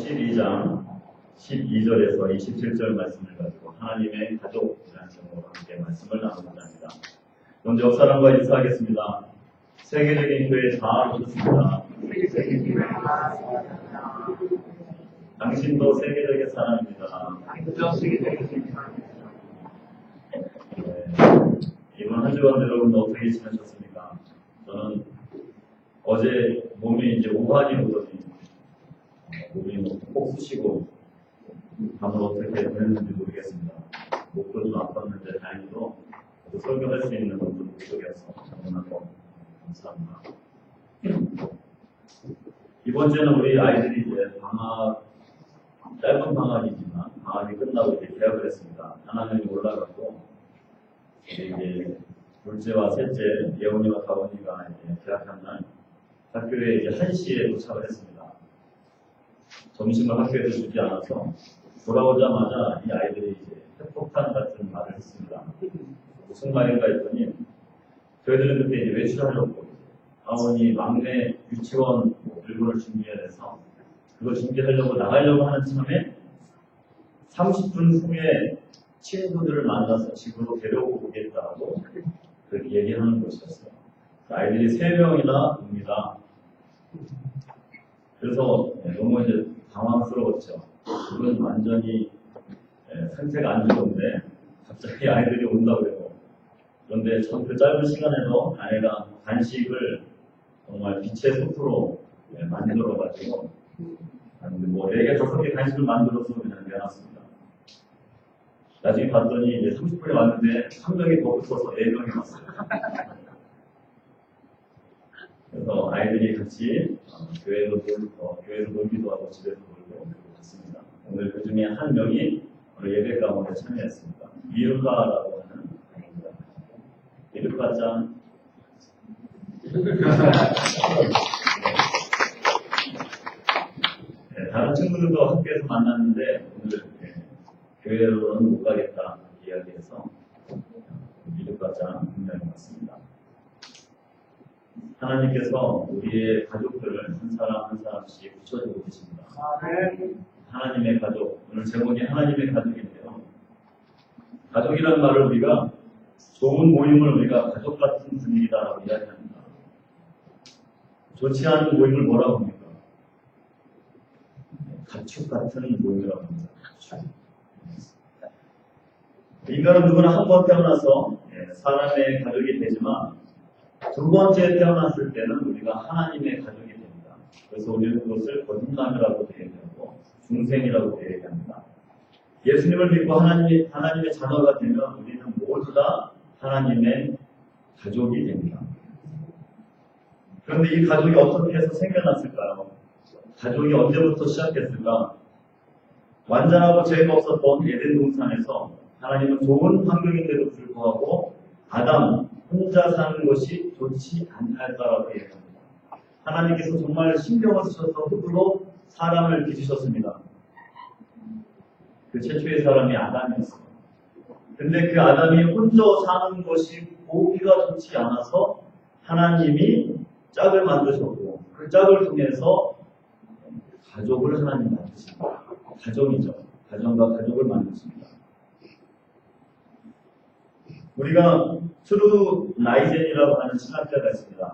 12장 12절에서 27절 말씀을 가지고 하나님의 가족이라는 제목으로 함께 말씀을 나누고자 합니다. 먼저 옆사람과 인사하겠습니다. 세계적인 교회 다 오셨습니다. 당신도 세계적인 사람입니다. 이번 한 주간 여러분 어떻게 지내셨습니까? 저는 어제 몸이 이제 우환이 오더니 몸이 꼭 쑤시고 밤을 어떻게 보냈는지 모르겠습니다. 목도 좀 아팠는데 다행히도 설교할 수 있는 것도 목적이어서 너무나도 감사합니다. 이번 주에는 우리 아이들이 이제 방학, 짧은 방학이지만 방학이 끝나고 이제 개학을 했습니다. 하나님이 올라갔고 이제 둘째와 셋째 예원이와 가원이가 이제 개학한 날 학교에 이제 1시에 도착을 했습니다. 점심을 학교에서 주지 않아서 돌아오자마자 이 아이들이 이제 핵폭탄 같은 말을 했습니다. 무슨 말인가 했더니 저희들은 그때 이제 외출하려고 가원이 막내 유치원 물건을 준비해야 돼서 그걸 준비하려고 나가려고 하는 참에 30분 후에 친구들을 만나서 집으로 데려오고 오겠다고 그렇게 얘기하는 것이었어요. 아이들이 3명이나 옵니다. 그래서 너무 이제 당황스러웠죠. 그건 완전히 상태가 안 좋은데 갑자기 아이들이 온다고요. 그런데 참 그 짧은 시간에도 아내가 간식을 정말 빛의 숲으로 만들어가지고 뭐 4개, 5개 간식을 만들어서 그냥 내놨습니다. 나중에 봤더니 이제 30분에 왔는데 1명이 더 붙어서 4명이 왔어요. 그래서 아이들이 같이 교회에서 놀기도 하고 집에서 놀고 갔습니다. 오늘 그 중에 한 명이 오늘 예배 가운데 참여했습니다. 미르카라고 하는 아이입니다. 미르카 짱. 다른 친구들도 학교에서 만났는데 오늘 교회로는 못 가겠다 이야기해서 미르카 짱 한 명이 왔습니다. 하나님께서 우리의 가족들을 한 사람 한 사람씩 붙여주고 계십니다. 하나님의 가족, 오늘 제목이 하나님의 가족인데요. 가족이라는 말을 우리가 좋은 모임을 우리가 가족 같은 분위기다라고 이야기합니다. 좋지 않은 모임을 뭐라고 합니까? 가축 같은 모임이라고 합니다. 인간은 누구나 한 번 태어나서 사람의 가족이 되지만 두 번째 태어났을 때는 우리가 하나님의 가족이 됩니다. 그래서 우리는 그것을 거듭남이라고 얘기하고 중생이라고 얘기합니다. 예수님을 믿고 하나님의 자녀가 되면 우리는 모두 다 하나님의 가족이 됩니다. 그런데 이 가족이 어떻게 해서 생겨났을까요? 가족이 언제부터 시작했을까? 완전하고 죄가 없었던 에덴 동산에서 하나님은 좋은 환경인데도 불구하고 아담 혼자 사는 것이 좋지 않을까라고 얘기합니다. 하나님께서 정말 신경을 쓰셔서 흙으로 사람을 빚으셨습니다. 그 최초의 사람이 아담이었어요. 근데 그 아담이 혼자 사는 것이 보기가 좋지 않아서 하나님이 짝을 만드셨고 그 짝을 통해서 가족을 하나님 만드십니다. 가정이죠. 가정과 가족을 만드십니다. 우리가 트루 나이젠이라고 하는 신학자가 있습니다.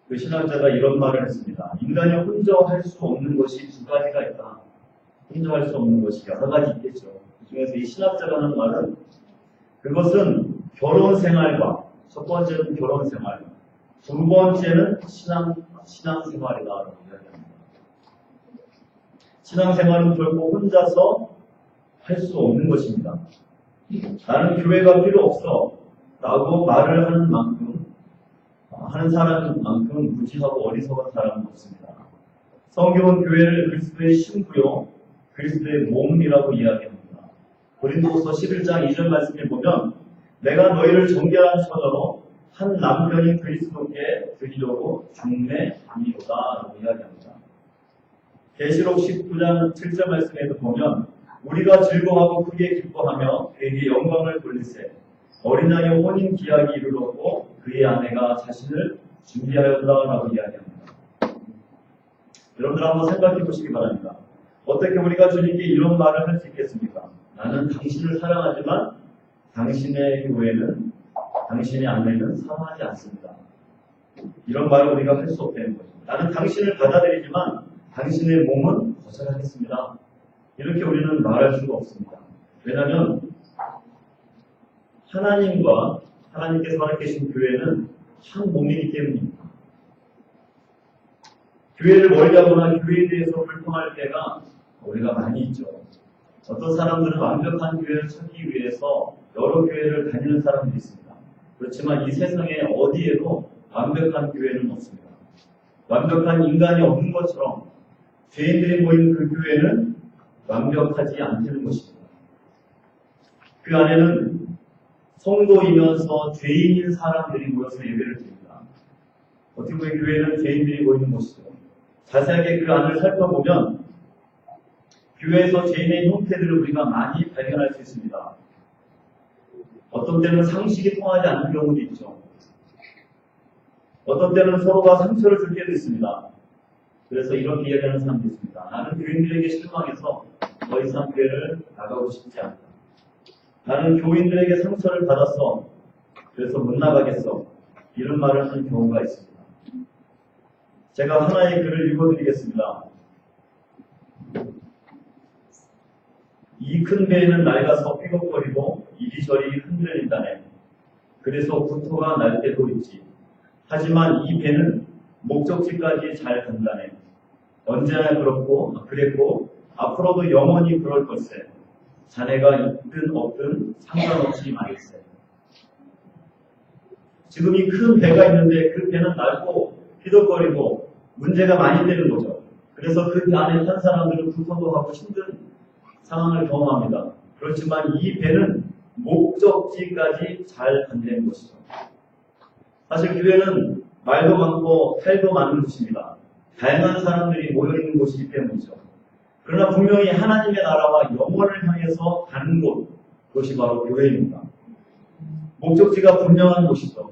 그 신학자가 이런 말을 했습니다. 인간이 혼자 할 수 없는 것이 2가지가 있다. 혼자 할 수 없는 것이 여러 가지 있겠죠. 그 중에서 이 신학자가 하는 말은 그것은 결혼 생활과 첫 번째는 결혼 생활, 두 번째는 신앙 생활이다라고 이야기합니다. 신앙 생활은 결코 혼자서 할 수 없는 것입니다. 나는 교회가 필요 없어 라고 말을 하는 만큼 하는 사람만큼 무지하고 어리석은 사람은 없습니다. 성경은 교회를 그리스도의 신부요 그리스도의 몸이라고 이야기합니다. 고린도후서 11장 2절 말씀에 보면 내가 너희를 정결한 처녀로 한 남편이 그리스도께 드리려고 중매함이로다 라고 이야기합니다. 계시록 19장 7절 말씀에도 보면 우리가 즐거워하고 크게 기뻐하며 그에게 영광을 돌리세 어린 양의 혼인 기약이 이르렀고 그의 아내가 자신을 준비하였다라고 이야기합니다. 여러분들 한번 생각해 보시기 바랍니다. 어떻게 우리가 주님께 이런 말을 할 수 있겠습니까? 나는 당신을 사랑하지만 당신의 교회는, 당신의 아내는 사랑하지 않습니다. 이런 말을 우리가 할 수 없다는 거죠. 나는 당신을 받아들이지만 당신의 몸은 거절하겠습니다. 이렇게 우리는 말할 수가 없습니다. 왜냐하면 하나님과 하나님께서 허락하신 교회는 한 몸이기 때문입니다. 교회를 멀리하거나 교회에 대해서 불평할 때가 우리가 많이 있죠. 어떤 사람들은 완벽한 교회를 찾기 위해서 여러 교회를 다니는 사람들이 있습니다. 그렇지만 이 세상에 어디에도 완벽한 교회는 없습니다. 완벽한 인간이 없는 것처럼 죄인들이 모인 그 교회는 완벽하지 않다는 것입니다. 그 안에는 성도이면서 죄인인 사람들이 모여서 예배를 드립니다. 어떻게 보면 교회는 죄인들이 모이는 곳이죠. 자세하게 그 안을 살펴보면 교회에서 죄인의 형태들을 우리가 많이 발견할 수 있습니다. 어떤 때는 상식이 통하지 않는 경우도 있죠. 어떤 때는 서로가 상처를 줄 때도 있습니다. 그래서 이렇게 이야기하는 사람도 있습니다. 나는 교인들에게 실망해서 더 이상 교회를 나가고 싶지 않다. 나는 교인들에게 상처를 받았어. 그래서 못 나가겠어. 이런 말을 하는 경우가 있습니다. 제가 하나의 글을 읽어드리겠습니다. 이 큰 배에는 낡아서 삐걱거리고 이리저리 흔들린다네. 그래서 구토가 날 때도 있지. 하지만 이 배는 목적지까지 잘 간다네. 언제나 그랬고 앞으로도 영원히 그럴 걸세. 자네가 있든 없든 상관없이 말일세. 지금 이 큰 배가 있는데 그 배는 낡고 삐걱거리고 문제가 많이 되는 거죠. 그래서 그 안에 탄 사람들은 구토도 하고 힘든 상황을 경험합니다. 그렇지만 이 배는 목적지까지 잘 간다는 것이죠. 사실 교회는 말도 많고 탈도 많은 곳입니다. 다양한 사람들이 모여있는 곳이기 때문이죠. 그러나 분명히 하나님의 나라와 영원을 향해서 가는 곳, 그것이 바로 교회입니다. 목적지가 분명한 곳이죠.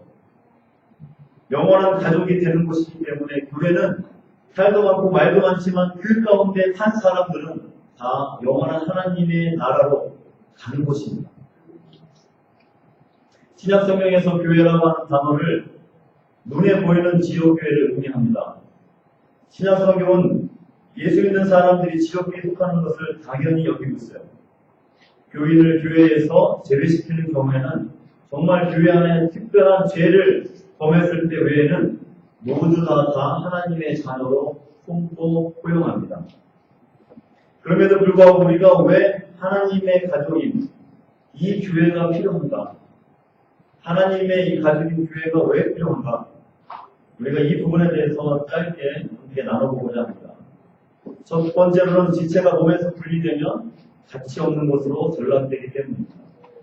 영원한 가족이 되는 곳이기 때문에 교회는 탈도 많고 말도 많지만 그 가운데 탄 사람들은 다 영원한 하나님의 나라로 가는 곳입니다. 신약성경에서 교회라고 하는 단어를 눈에 보이는 지역교회를 의미합니다. 신약성경은 예수 믿는 사람들이 지역교회에 속하는 것을 당연히 여기고 있어요. 교인을 교회에서 제외시키는 경우에는 정말 교회 안에 특별한 죄를 범했을 때 외에는 모두 다 하나님의 자녀로 품고 포용합니다. 그럼에도 불구하고 우리가 왜 하나님의 가족인 이 교회가 필요한가? 하나님의 이 가족인 교회가 왜 필요한가? 우리가 이 부분에 대해서 짧게 함께 나눠보고자 합니다. 첫 번째로는 지체가 몸에서 분리되면 가치 없는 것으로 전락되기 때문입니다.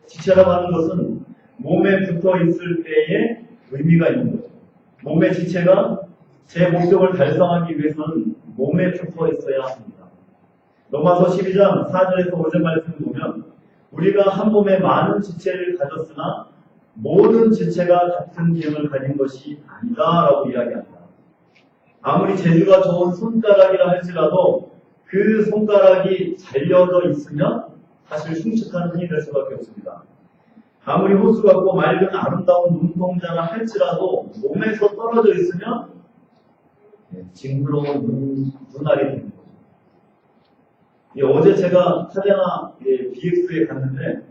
지체라고 하는 것은 몸에 붙어 있을 때에 의미가 있는 거죠. 몸의 지체가 제 목적을 달성하기 위해서는 몸에 붙어 있어야 합니다. 로마서 12장 4절에서 5절 말씀을 보면 우리가 한 몸에 많은 지체를 가졌으나 모든 지체가 같은 기능을 가진 것이 아니다라고 이야기합니다. 아무리 재주가 좋은 손가락이라 할지라도 그 손가락이 잘려져 있으면 사실 흉측한 흔히 될 수밖에 없습니다. 아무리 호수 같고 맑은 아름다운 눈동자라 할지라도 몸에서 떨어져 있으면 징그러운 눈알이 되는 거죠. 어제 제가 타데나 BX에 갔는데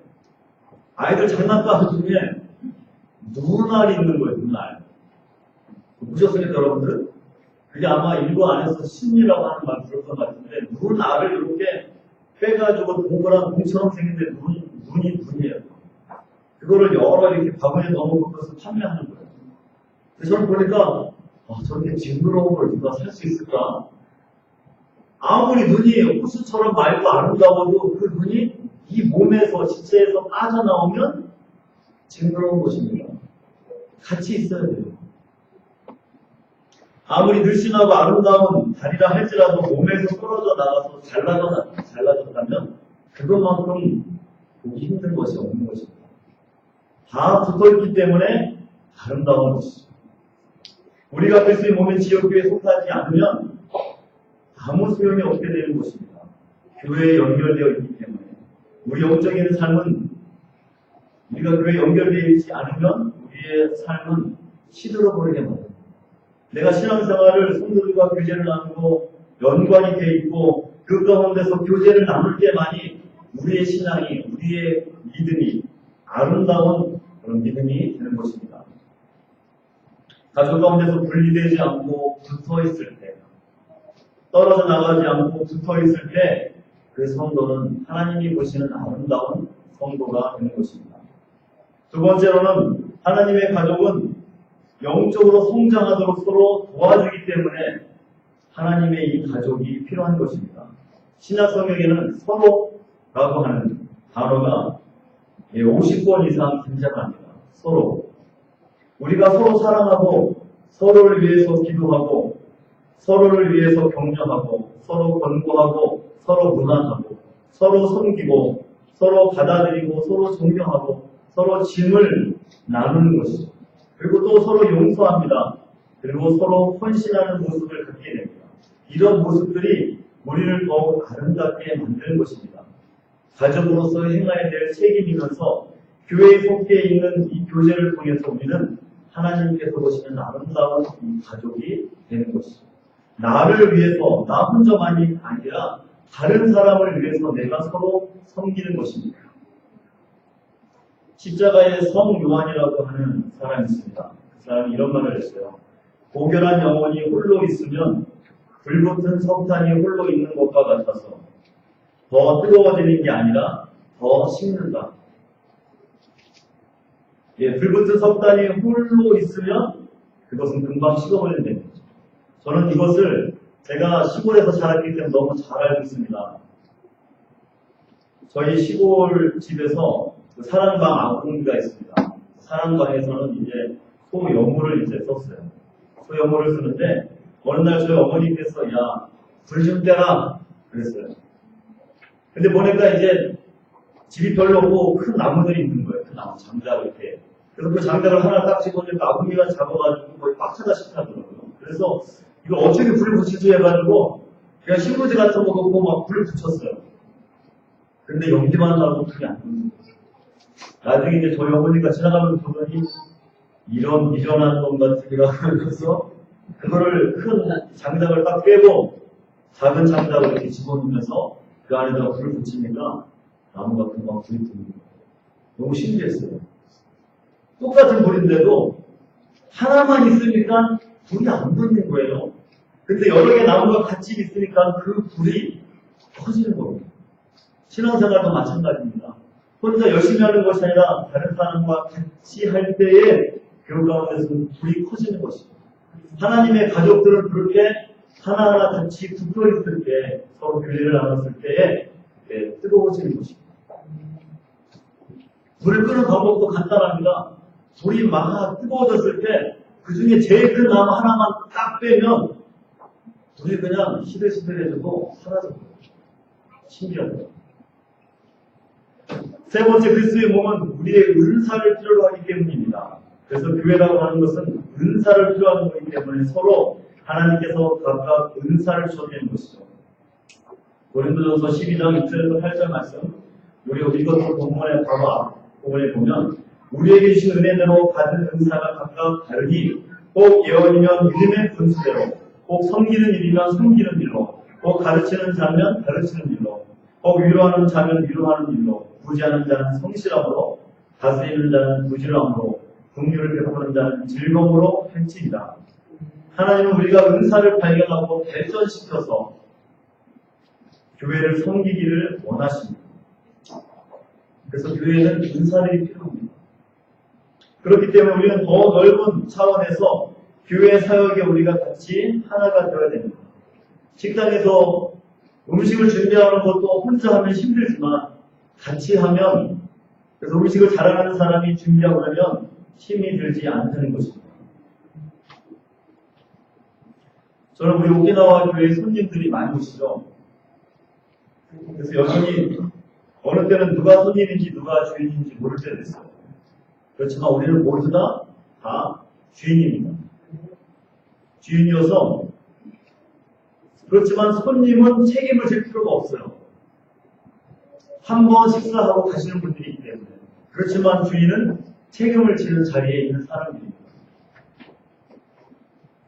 아이들 장난감 중에 눈알이 있는 거예요. 눈알. 보셨습니까 여러분들? 그게 아마 일부 안에서 신이라고 하는 말 들었던 것 같은데 눈알을 이렇게 빼가지고 동그란 공처럼 생긴데 눈이 눈이에요. 그거를 여러 이렇게 바구니에 넣어놓고서 판매하는 거예요. 그래서 저는 보니까 저렇게 징그러운 걸 누가 살 수 있을까? 아무리 눈이 호수처럼 맑고 아름다워도 그 눈이 이 몸에서 지체에서 빠져나오면 징그러운 것입니다. 같이 있어야 돼요. 아무리 늘씬하고 아름다운 다리라 할지라도 몸에서 떨어져 나가서 잘라졌다면 그것만큼 보기 힘든 것이 없는 것입니다. 다 붙어있기 때문에 아름다운 것이죠. 우리가 그리스도의 몸의 지역교회에 속하지 않으면 아무 소용이 없게 되는 것입니다. 교회에 연결되어 있기 때문에 우리 영적인 삶은 우리가 교회에 연결되어 있지 않으면 우리의 삶은 시들어버리게 만듭니다. 내가 신앙생활을 성도들과 교제를 나누고 연관이 되어 있고 그 가운데서 교제를 나눌 때만이 우리의 신앙이, 우리의 믿음이 아름다운 그런 믿음이 되는 것입니다. 가족 가운데서 분리되지 않고 붙어 있을 때, 떨어져 나가지 않고 붙어 있을 때 그 성도는 하나님이 보시는 아름다운 성도가 되는 것입니다. 두 번째로는 하나님의 가족은 영적으로 성장하도록 서로 도와주기 때문에 하나님의 이 가족이 필요한 것입니다. 신약 성경에는 서로라고 하는 단어가 50번 이상 등장합니다. 서로. 우리가 서로 사랑하고 서로를 위해서 기도하고 서로를 위해서 격려하고 서로 권고하고 서로 무난하고 서로 섬기고 서로 받아들이고 서로 존경하고 서로 짐을 나누는 것이죠. 그리고 또 서로 용서합니다. 그리고 서로 헌신하는 모습을 갖게 됩니다. 이런 모습들이 우리를 더욱 아름답게 만드는 것입니다. 가족으로서 행해야 될 책임이면서 교회에 속해 있는 이 교제를 통해서 우리는 하나님께서 보시는 아름다운 이 가족이 되는 것이죠. 나를 위해서, 나 혼자만이 아니라 다른 사람을 위해서 내가 서로 섬기는 것입니다. 십자가의 성 요한이라고 하는 사람이 있습니다. 그 사람이 이런 말을 했어요. 고결한 영혼이 홀로 있으면 불붙은 석탄이 홀로 있는 것과 같아서 더 뜨거워지는 게 아니라 더 식는다. 불붙은 석탄이 홀로 있으면 그것은 금방 식어버린다는 거죠. 저는 이것을 제가 시골에서 자랐기 때문에 너무 잘 알고 있습니다. 저희 시골 집에서 그 사랑방 아궁이가 있습니다. 사랑방에서는 이제 소여물을 이제 썼어요. 소여물을 쓰는데 어느 날 저희 어머니께서 야, 불 좀 떼라 그랬어요. 근데 보니까 이제 집이 별로 없고 큰 나무들이 있는 거예요. 그 나무 장작 이렇게. 그래서 그 장작을 하나 딱 집어주니까 아궁이가 작아가지고 거의 꽉 차다시피 하더라고요. 그래서 이거 어떻게 불을 붙이지 해가지고 그냥 신문지 같은 거 넣고 막 불을 붙였어요. 근데 연기만 나고 불이 안 붙는 거예요. 나중에 이제 저희 어머니가 지나가면서 보더니 이런 미련한 놈 같은 게라고 하면서 그거를 큰 장작을 딱 빼고 작은 장작을 이렇게 집어넣으면서 그 안에다가 불을 붙이니까 나무가 금방 불이 붙는 거예요. 너무 신기했어요. 똑같은 불인데도 하나만 있으니까 불이 안 붙는 거예요. 근데 여러 개 나무가 같이 있으니까 그 불이 커지는 겁니다. 신앙생활도 마찬가지입니다. 혼자 열심히 하는 것이 아니라 다른 사람과 같이 할 때에 그 가운데서는 불이 커지는 것입니다. 하나님의 가족들은 그렇게 하나하나 같이 붙어 있을 때, 서로 교제를 나눴을 때에 뜨거워지는 것입니다. 불을 끄는 방법도 간단합니다. 불이 막 뜨거워졌을 때 그 중에 제일 큰 나무 하나만 딱 빼면 불이 그냥 시들시들해지고 사라져버려요. 신기하죠. 세 번째 그리스도의 몸은 우리의 은사를 필요로 하기 때문입니다. 그래서 교회라고 하는 것은 은사를 필요한 거기 때문에 서로 하나님께서 각각 은사를 주어드리는 것이죠. 고린도전서 12장 6절에서 8절 말씀 우리 이것도 본문에 보면 우리에게 주신 은혜대로 받은 은사가 각각 다르니 꼭 예언이면 믿음의 분수대로 꼭 섬기는 일이면 섬기는 일로 꼭 가르치는 자면 가르치는 일로 꼭 위로하는 자면 위로하는 일로 구제하는 자는 성실함으로 다스리는 자는 부지런함으로 긍휼을 베푸는 자는 즐거움으로 행치리라. 하나님은 우리가 은사를 발견하고 발전시켜서 교회를 섬기기를 원하십니다. 그래서 교회에는 은사들이 필요합니다. 그렇기 때문에 우리는 더 넓은 차원에서 교회 사역에 우리가 같이 하나가 되어야 됩니다. 식당에서 음식을 준비하는 것도 혼자 하면 힘들지만 같이 하면 그래서 음식을 잘하는 사람이 준비하고 나면 힘이 들지 않는 것입니다. 저는 우리 오키나와 교회 손님들이 많이 오시죠. 그래서 여전히 어느 때는 누가 손님인지 누가 주인인지 모를 때도 있어요. 그렇지만 우리는 모두 다 주인입니다. 주인이어서 그렇지만 손님은 책임을 질 필요가 없어요. 한 번 식사하고 가시는 분들이 있기 때문에. 그렇지만 주인은 책임을 지는 자리에 있는 사람입니다.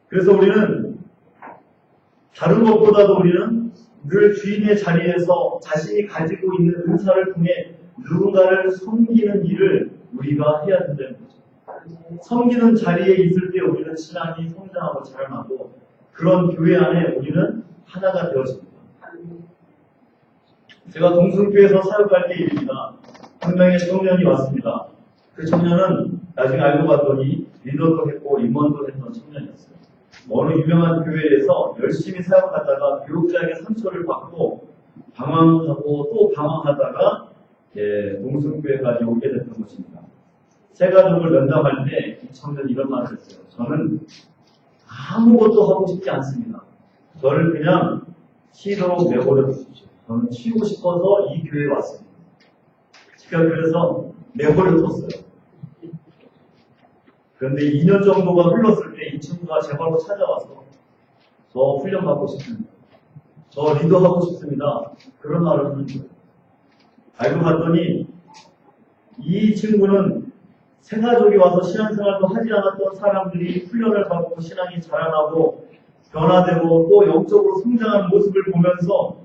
그래서 우리는 다른 것보다도 우리는 늘 주인의 자리에서 자신이 가지고 있는 은사를 통해 누군가를 섬기는 일을 우리가 해야 된다는 거죠. 섬기는 자리에 있을 때 우리는 신앙이 성장하고 자라나고 그런 교회 안에 우리는 하나가 되어집니다. 제가 동순교에서 사역할 때 일입니다. 한 명의 청년이 왔습니다. 그 청년은 나중에 알고 봤더니 리더도 했고 임원도 했던 청년이었어요. 어느 유명한 교회에서 열심히 사역하다가 교육자에게 상처를 받고 방황하고 또 방황하다가 동순교회까지 오게 됐던 것입니다. 새 가족을 면담할 때 이 청년이 이런 말을 했어요. 저는 아무것도 하고 싶지 않습니다. 저를 그냥 치료로 내버려 주십시오. 저는 치우고 싶어서 이 교회에 왔습니다. 제가 그래서 내버려 뒀어요. 그런데 2년 정도가 흘렀을 때 이 친구가 제 바로 찾아와서 저 훈련받고 싶습니다. 저 리더하고 싶습니다. 그런 말을 하는 거예요. 알고 봤더니 이 친구는 생가족이 와서 신앙생활도 하지 않았던 사람들이 훈련을 받고 신앙이 자라나고 변화되고 또 영적으로 성장하는 모습을 보면서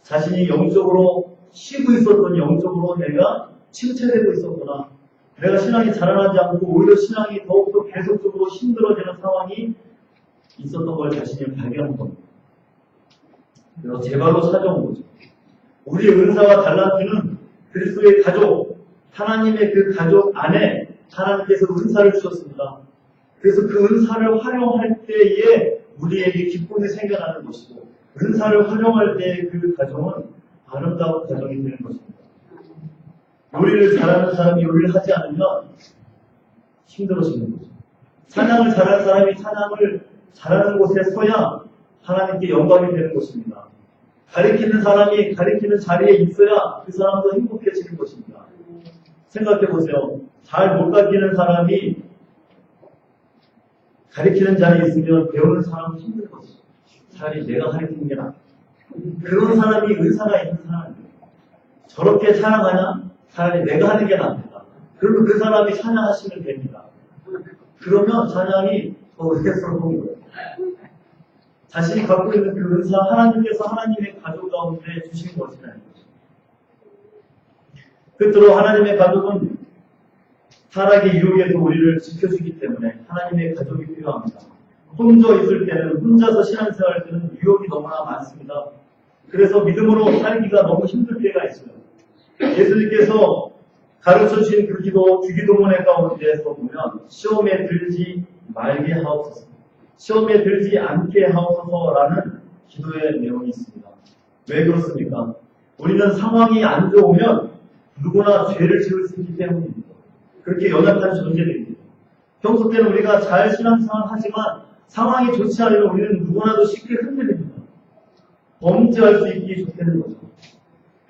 자신이 영적으로 쉬고 있었더니 영적으로 내가 침체되고 있었구나. 내가 신앙이 자라나지 않고 오히려 신앙이 더욱더 계속적으로 힘들어지는 상황이 있었던 걸 자신이 발견한 겁니다. 그래서 제 발로 찾아온 거죠. 우리의 은사와 달란트는 그리스도의 가족, 하나님의 그 가족 안에 하나님께서 은사를 주셨습니다. 그래서 그 은사를 활용할 때에 우리에게 기쁨이 생겨나는 것이고 은사를 활용할 때 그 가정은 아름다운 가정이 되는 것입니다. 요리를 잘하는 사람이 요리를 하지 않으면 힘들어지는 거죠. 찬양을 잘하는 사람이 찬양을 잘하는 곳에 서야 하나님께 영광이 되는 것입니다. 가리키는 사람이 가리키는 자리에 있어야 그 사람도 행복해지는 것입니다. 생각해 보세요. 잘 못 가르치는 사람이 가르치는 자리에 있으면 배우는 사람은 힘들 거죠. 차라리 내가 가르치는 게 나아. 그런 사람이 은사가 있는 사람이에요. 저렇게 찬양하냐? 차라리 내가 하는 게 낫다. 그러면 그 사람이 찬양하시면 됩니다. 그러면 찬양이 더 은혜스러운 거예요. 자신이 갖고 있는 그 은사, 하나님께서 하나님의 가족 가운데 주신 것이라는 거죠. 끝으로 하나님의 가족은 타락의 유혹에서 우리를 지켜주기 때문에 하나님의 가족이 필요합니다. 혼자 있을 때는, 혼자서 신앙생활 할 때는 유혹이 너무나 많습니다. 그래서 믿음으로 살기가 너무 힘들 때가 있어요. 예수님께서 가르쳐 주신 그 기도, 주기도문의 가운데서 보면 시험에 들지 말게 하옵소서, 시험에 들지 않게 하옵소서라는 기도의 내용이 있습니다. 왜 그렇습니까? 우리는 상황이 안 좋으면 누구나 죄를 지을 수 있기 때문입니다. 그렇게 연약한 존재들입니다. 평소 때는 우리가 잘 신앙생활 하지만 상황이 좋지 않으면 우리는 누구나도 쉽게 흔들립니다. 범죄할 수 있기 좋다는 거죠.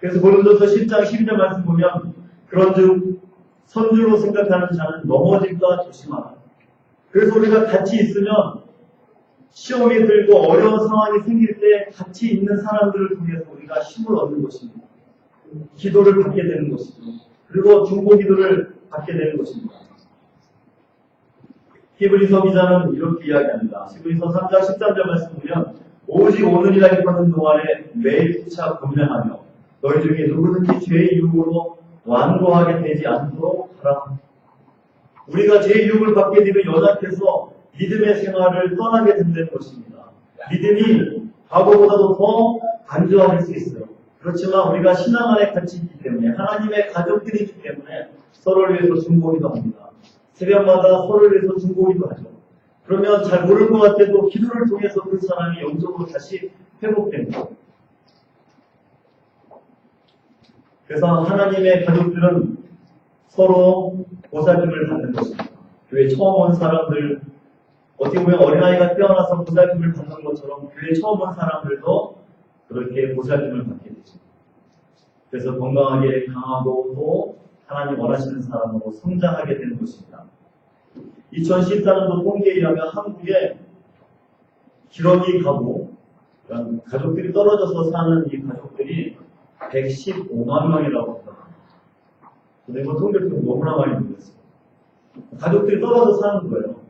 그래서 고린도서 10장 12절 말씀 보면 그런즉 선주로 생각하는 자는 넘어질까 조심하라. 그래서 우리가 같이 있으면 시험이 들고 어려운 상황이 생길 때 같이 있는 사람들을 통해서 우리가 힘을 얻는 것입니다. 기도를 받게 되는 것이죠. 그리고 중보 기도를 받게 되는 것입니다. 히브리서 기자는 이렇게 이야기합니다. 히브리서 3장 13절 말씀 보면 오직 오늘이라 기뻐하는 동안에 매일 피차 금명하며 너희 중에 누구든지 죄의 유혹으로 완고하게 되지 않도록 하라. 우리가 죄의 유혹을 받게 되면 연약해서 믿음의 생활을 떠나게 된다는 것입니다. 믿음이 과거보다도 더 안 좋아질 수 있어요. 그렇지만 우리가 신앙 안에 같이 있기 때문에 하나님의 가족들이기 때문에 서로를 위해서 중보기도 합니다. 새벽마다 서로를 위해서 중보기도 하죠. 그러면 잘 모를 것 같아도 기도를 통해서 그 사람이 영적으로 다시 회복됩니다. 그래서 하나님의 가족들은 서로 보살핌을 받는 것입니다. 교회 처음 온 사람들, 어떻게 보면 어린아이가 태어나서 보살핌을 받는 것처럼 교회 처음 온 사람들도 그렇게 보살핌을 받게 되죠. 그래서 건강하게 강하고 또 하나님 원하시는 사람으로 성장하게 되는 것입니다. 2014년도 통계에 의하면 한국에 기러기 가구, 그러니까 가족들이 떨어져서 사는 이 가족들이 115만 명이라고 합니다. 이거 통계표가 너무나 많이 늘었어요. 가족들이 떨어져 사는 거예요.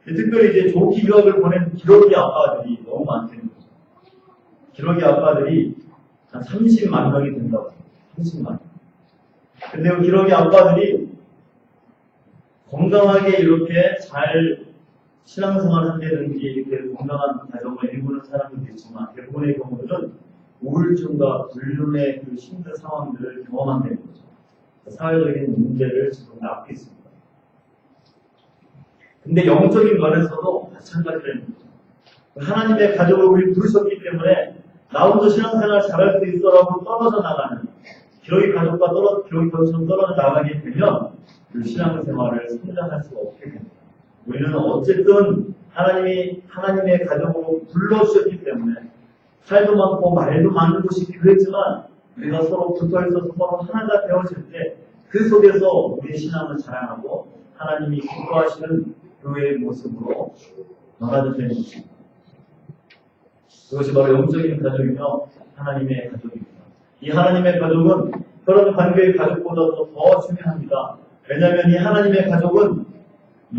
특별히 이제 조기 유학을 보낸 기러기 아빠들이 너무 많다는 거죠. 기러기 아빠들이 한 30만 명이 된다고 합니다. 30만 명. 근데 그 기러기 아빠들이 건강하게 이렇게 잘 신앙생활 한다든지 이렇게 건강한 가정을 이루는 사람들도 있지만 대부분의 경우는 우울증과 불륜의 그 힘든 상황들을 경험한다는 거죠. 사회적인 문제를 지금 낳고 있습니다. 근데 영적인 면에서도 마찬가지라는 거죠. 하나님의 가족을 우리 부르셨기 때문에 나 혼자 신앙생활 잘할 수 있어라고 떨어져 나가는 기러기 가족과 기러기 가족처럼 떨어져 나가게 되면 그 신앙생활을 성장할 수가 없게 됩니다. 우리는 어쨌든 하나님의 가족으로 불러주셨기 때문에 살도 많고 말도 많은 곳이 교회지만 우리가 서로 붙어 있어서 서로 하나가 되어질 때 그 속에서 우리의 신앙을 자랑하고 하나님이 기뻐하시는 교회의 모습으로 나가는 것입니다. 그것이 바로 영적인 가족이며 하나님의 가족입니다. 이 하나님의 가족은 그런 관계의 가족보다도 더 중요합니다. 왜냐하면 이 하나님의 가족은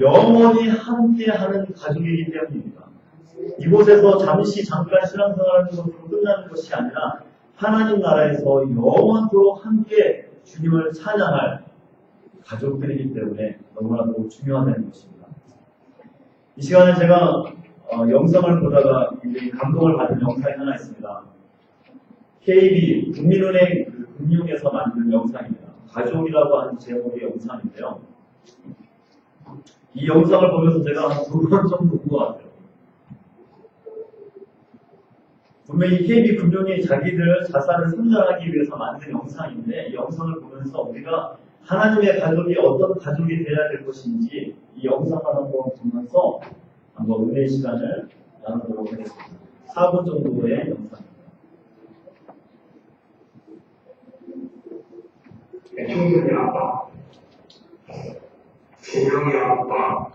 영원히 함께하는 가족이기 때문입니다. 이곳에서 잠깐 신앙생활하는 것으로 끝나는 것이 아니라 하나님 나라에서 영원토록 함께 주님을 찬양할 가족들이기 때문에 너무나도 중요하다는 것입니다. 이 시간에 제가 영상을 보다가 굉장히 감동을 받은 영상이 하나 있습니다. KB 국민은행 금융에서 만든 영상입니다. 가족이라고 하는 제목의 영상인데요. 이 영상을 보면서 제가 한 2번 정도 본 것 같아요. 분명히 KB금융이 자기들 자산을 선전하기 위해서 만든 영상인데 이 영상을 보면서 우리가 하나님의 가족이 어떤 가족이 되어야 될 것인지 이 영상을 한번 보면서 한번 은혜의 시간을 나누도록 하겠습니다. 4분 정도의 영상입니다. 충분히 아빠, 조명이 아빠,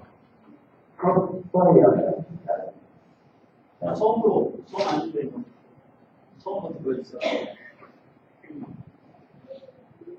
학번이라면 처음으로 처음 안 주고 처음부터 보여주세요.